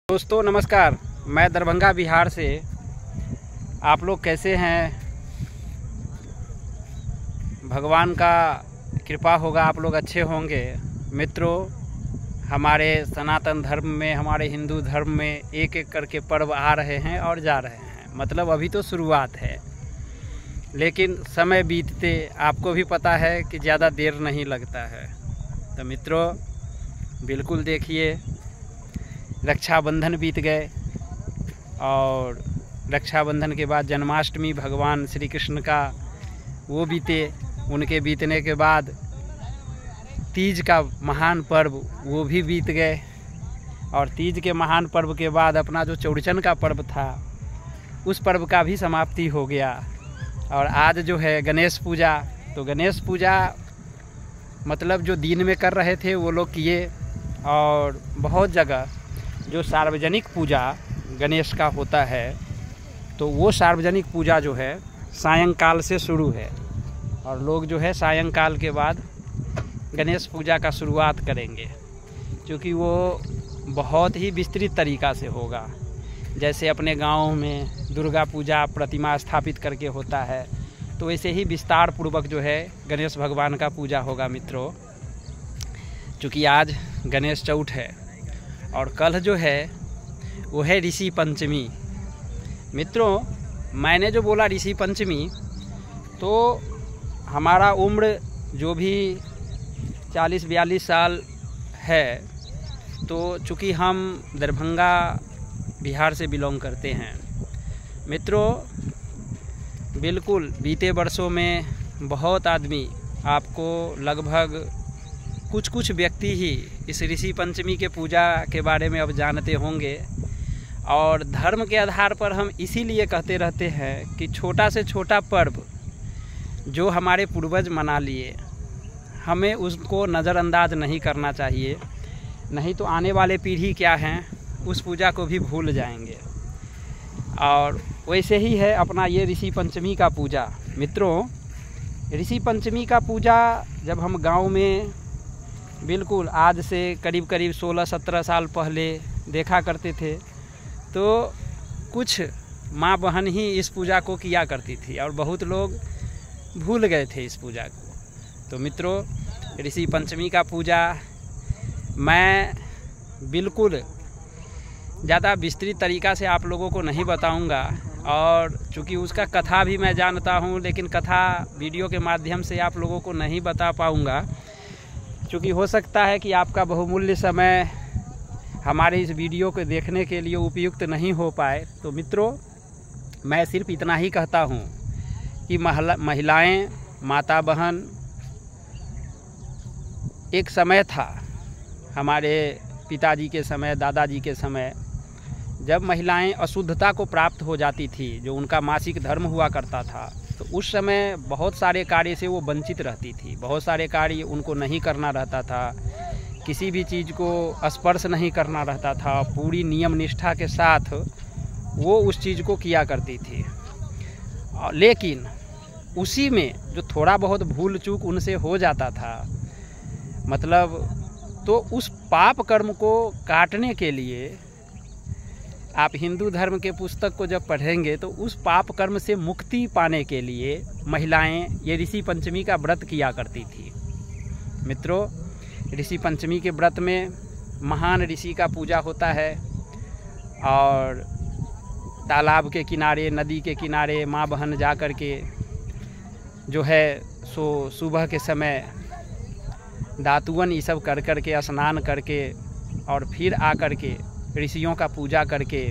दोस्तों नमस्कार, मैं दरभंगा बिहार से। आप लोग कैसे हैं? भगवान का कृपा होगा, आप लोग अच्छे होंगे। मित्रों, हमारे सनातन धर्म में, हमारे हिंदू धर्म में एक एक करके पर्व आ रहे हैं और जा रहे हैं। मतलब अभी तो शुरुआत है, लेकिन समय बीतते आपको भी पता है कि ज़्यादा देर नहीं लगता है। तो मित्रों, बिल्कुल देखिए, रक्षाबंधन बीत गए और रक्षाबंधन के बाद जन्माष्टमी भगवान श्री कृष्ण का वो बीते। उनके बीतने के बाद तीज का महान पर्व वो भी बीत गए और तीज के महान पर्व के बाद अपना जो चौड़चन का पर्व था उस पर्व का भी समाप्ति हो गया। और आज जो है गणेश पूजा, तो गणेश पूजा मतलब जो दिन में कर रहे थे वो लोग किए, और बहुत जगह जो सार्वजनिक पूजा गणेश का होता है तो वो सार्वजनिक पूजा जो है सायंकाल से शुरू है, और लोग जो है सायंकाल के बाद गणेश पूजा का शुरुआत करेंगे, क्योंकि वो बहुत ही विस्तृत तरीक़ा से होगा। जैसे अपने गाँव में दुर्गा पूजा प्रतिमा स्थापित करके होता है, तो वैसे ही विस्तार पूर्वक जो है गणेश भगवान का पूजा होगा। मित्रों, चूँकि आज गणेश चौथ है और कल जो है वो है ऋषि पंचमी। मित्रों, मैंने जो बोला ऋषि पंचमी, तो हमारा उम्र जो भी 40-42 साल है, तो चूँकि हम दरभंगा बिहार से बिलोंग करते हैं। मित्रों, बिल्कुल बीते वर्षों में बहुत आदमी, आपको लगभग कुछ व्यक्ति ही इस ऋषि पंचमी के पूजा के बारे में अब जानते होंगे। और धर्म के आधार पर हम इसीलिए कहते रहते हैं कि छोटा से छोटा पर्व जो हमारे पूर्वज मना लिए, हमें उसको नज़रअंदाज नहीं करना चाहिए, नहीं तो आने वाले पीढ़ी क्या हैं उस पूजा को भी भूल जाएंगे। और वैसे ही है अपना ये ऋषि पंचमी का पूजा। मित्रों, ऋषि पंचमी का पूजा जब हम गांव में बिल्कुल आज से करीब 16-17 साल पहले देखा करते थे, तो कुछ माँ बहन ही इस पूजा को किया करती थी और बहुत लोग भूल गए थे इस पूजा को। तो मित्रों, ऋषि पंचमी का पूजा मैं बिल्कुल ज़्यादा विस्तृत तरीक़ा से आप लोगों को नहीं बताऊंगा, और चूँकि उसका कथा भी मैं जानता हूं, लेकिन कथा वीडियो के माध्यम से आप लोगों को नहीं बता पाऊंगा, क्योंकि हो सकता है कि आपका बहुमूल्य समय हमारे इस वीडियो को देखने के लिए उपयुक्त नहीं हो पाए। तो मित्रों, मैं सिर्फ इतना ही कहता हूं कि महिलाएं, माता बहन, एक समय था हमारे पिताजी के समय, दादाजी के समय, जब महिलाएं अशुद्धता को प्राप्त हो जाती थी, जो उनका मासिक धर्म हुआ करता था, तो उस समय बहुत सारे कार्य से वो वंचित रहती थी। बहुत सारे कार्य उनको नहीं करना रहता था, किसी भी चीज़ को स्पर्श नहीं करना रहता था। पूरी नियम निष्ठा के साथ वो उस चीज़ को किया करती थी। लेकिन उसी में जो थोड़ा बहुत भूल चूक उनसे हो जाता था, मतलब, तो उस पाप कर्म को काटने के लिए आप हिंदू धर्म के पुस्तक को जब पढ़ेंगे तो उस पाप कर्म से मुक्ति पाने के लिए महिलाएं ये ऋषि पंचमी का व्रत किया करती थी। मित्रों, ऋषि पंचमी के व्रत में महान ऋषि का पूजा होता है, और तालाब के किनारे, नदी के किनारे माँ बहन जा कर के जो है सो सुबह के समय दातुवन ये सब कर के, स्नान करके, और फिर आकर के ऋषियों का पूजा करके,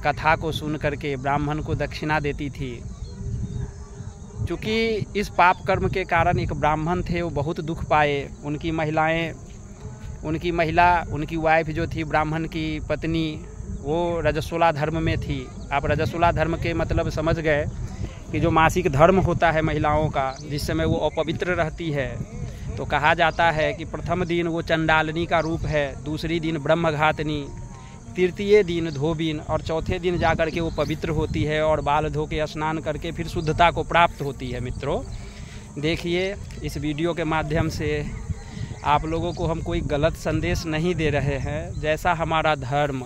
कथा को सुन करके ब्राह्मण को दक्षिणा देती थी। चूँकि इस पाप कर्म के कारण एक ब्राह्मण थे, वो बहुत दुख पाए। उनकी वाइफ जो थी, ब्राह्मण की पत्नी, वो रजस्वला धर्म में थी। आप रजस्वला धर्म के मतलब समझ गए कि जो मासिक धर्म होता है महिलाओं का, जिस समय वो अपवित्र रहती है, तो कहा जाता है कि प्रथम दिन वो चंडालिनी का रूप है, दूसरी दिन ब्रह्मघातनी, तृतीय दिन धोबिन, और चौथे दिन जाकर के वो पवित्र होती है और बाल धो के स्नान करके फिर शुद्धता को प्राप्त होती है। मित्रों, देखिए, इस वीडियो के माध्यम से आप लोगों को हम कोई गलत संदेश नहीं दे रहे हैं। जैसा हमारा धर्म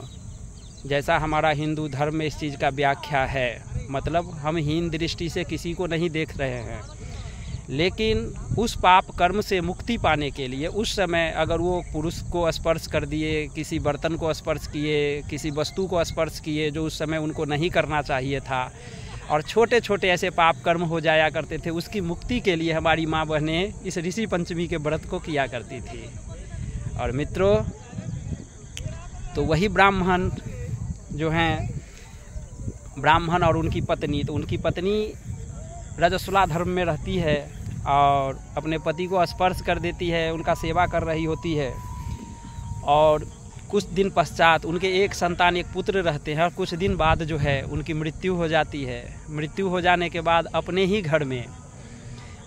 जैसा हमारा हिंदू धर्म में इस चीज़ का व्याख्या है। मतलब हम हीन दृष्टि से किसी को नहीं देख रहे हैं, लेकिन उस पाप कर्म से मुक्ति पाने के लिए उस समय अगर वो पुरुष को स्पर्श कर दिए, किसी बर्तन को स्पर्श किए, किसी वस्तु को स्पर्श किए जो उस समय उनको नहीं करना चाहिए था, और छोटे छोटे ऐसे पाप कर्म हो जाया करते थे, उसकी मुक्ति के लिए हमारी माँ बहनें इस ऋषि पंचमी के व्रत को किया करती थी। और मित्रों, तो वही ब्राह्मण जो हैं, ब्राह्मण और उनकी पत्नी, तो उनकी पत्नी रजस्वला धर्म में रहती है और अपने पति को स्पर्श कर देती है, उनका सेवा कर रही होती है। और कुछ दिन पश्चात उनके एक संतान, एक पुत्र रहते हैं, और कुछ दिन बाद जो है उनकी मृत्यु हो जाती है। मृत्यु हो जाने के बाद अपने ही घर में,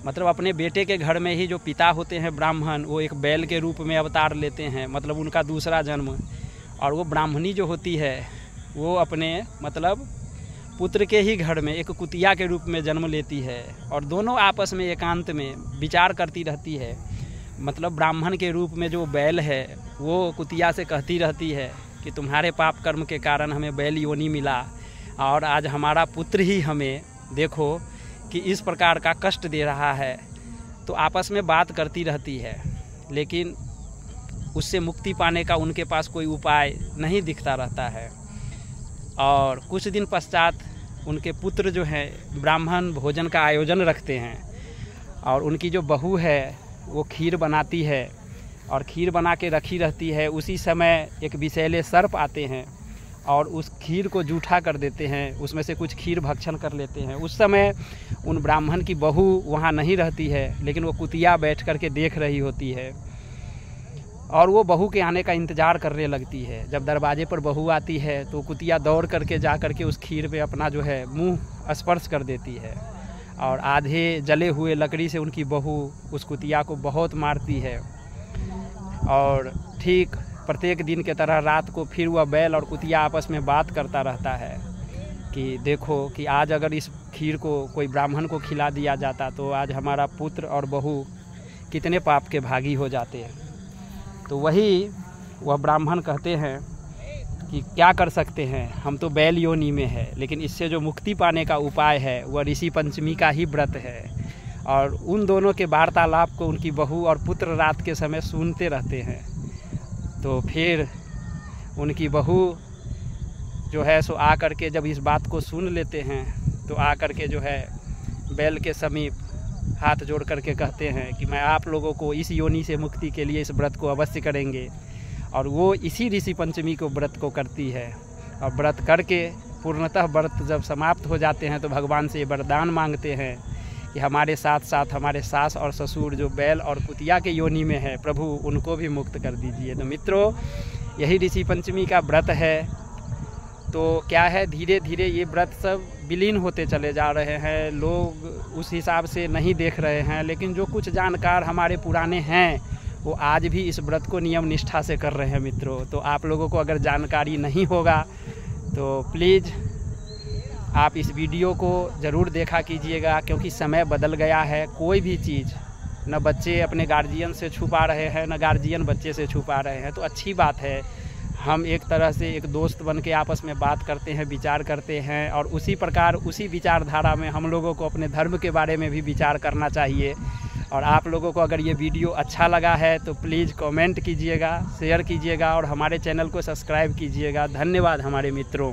मतलब अपने बेटे के घर में ही जो पिता होते हैं ब्राह्मण, वो एक बैल के रूप में अवतार लेते हैं, मतलब उनका दूसरा जन्म। और वो ब्राह्मणी जो होती है वो अपने मतलब पुत्र के ही घर में एक कुतिया के रूप में जन्म लेती है, और दोनों आपस में एकांत में विचार करती रहती है। मतलब ब्राह्मण के रूप में जो बैल है वो कुतिया से कहती रहती है कि तुम्हारे पाप कर्म के कारण हमें बैल योनि मिला, और आज हमारा पुत्र ही हमें देखो कि इस प्रकार का कष्ट दे रहा है। तो आपस में बात करती रहती है, लेकिन उससे मुक्ति पाने का उनके पास कोई उपाय नहीं दिखता रहता है। और कुछ दिन पश्चात उनके पुत्र जो हैं ब्राह्मण भोजन का आयोजन रखते हैं, और उनकी जो बहू है वो खीर बनाती है, और खीर बना के रखी रहती है। उसी समय एक विषैले सर्प आते हैं और उस खीर को जूठा कर देते हैं, उसमें से कुछ खीर भक्षण कर लेते हैं। उस समय उन ब्राह्मण की बहू वहाँ नहीं रहती है, लेकिन वो कुतिया बैठ कर के देख रही होती है, और वो बहू के आने का इंतज़ार करने लगती है। जब दरवाजे पर बहू आती है तो कुतिया दौड़ करके जा करके उस खीर पे अपना जो है मुंह स्पर्श कर देती है, और आधे जले हुए लकड़ी से उनकी बहू उस कुतिया को बहुत मारती है। और ठीक प्रत्येक दिन के तरह रात को फिर वह बैल और कुतिया आपस में बात करता रहता है कि देखो कि आज अगर इस खीर को कोई ब्राह्मण को खिला दिया जाता तो आज हमारा पुत्र और बहू कितने पाप के भागी हो जाते हैं। तो वही वह ब्राह्मण कहते हैं कि क्या कर सकते हैं, हम तो बैल योनि में है, लेकिन इससे जो मुक्ति पाने का उपाय है वह ऋषि पंचमी का ही व्रत है। और उन दोनों के वार्तालाप को उनकी बहू और पुत्र रात के समय सुनते रहते हैं। तो फिर उनकी बहू जो है सो आ करके जब इस बात को सुन लेते हैं तो आ करके जो है बैल के समीप हाथ जोड़ करके कहते हैं कि मैं आप लोगों को इस योनि से मुक्ति के लिए इस व्रत को अवश्य करेंगे। और वो इसी ऋषि पंचमी को व्रत को करती है, और व्रत करके पूर्णतः व्रत जब समाप्त हो जाते हैं तो भगवान से वरदान मांगते हैं कि हमारे साथ साथ हमारे सास और ससुर जो बैल और कुतिया के योनि में है, प्रभु उनको भी मुक्त कर दीजिए। तो मित्रों, यही ऋषि पंचमी का व्रत है। तो क्या है, धीरे धीरे ये व्रत सब विलीन होते चले जा रहे हैं, लोग उस हिसाब से नहीं देख रहे हैं, लेकिन जो कुछ जानकार हमारे पुराने हैं वो आज भी इस व्रत को नियम निष्ठा से कर रहे हैं। मित्रों, तो आप लोगों को अगर जानकारी नहीं होगा तो प्लीज़ आप इस वीडियो को ज़रूर देखा कीजिएगा, क्योंकि समय बदल गया है। कोई भी चीज़ न बच्चे अपने गार्जियन से छुपा रहे हैं, न गार्जियन बच्चे से छुपा रहे हैं। तो अच्छी बात है, हम एक तरह से एक दोस्त बन के आपस में बात करते हैं, विचार करते हैं, और उसी प्रकार उसी विचारधारा में हम लोगों को अपने धर्म के बारे में भी विचार करना चाहिए। और आप लोगों को अगर ये वीडियो अच्छा लगा है तो प्लीज़ कमेंट कीजिएगा, शेयर कीजिएगा और हमारे चैनल को सब्सक्राइब कीजिएगा। धन्यवाद हमारे मित्रों।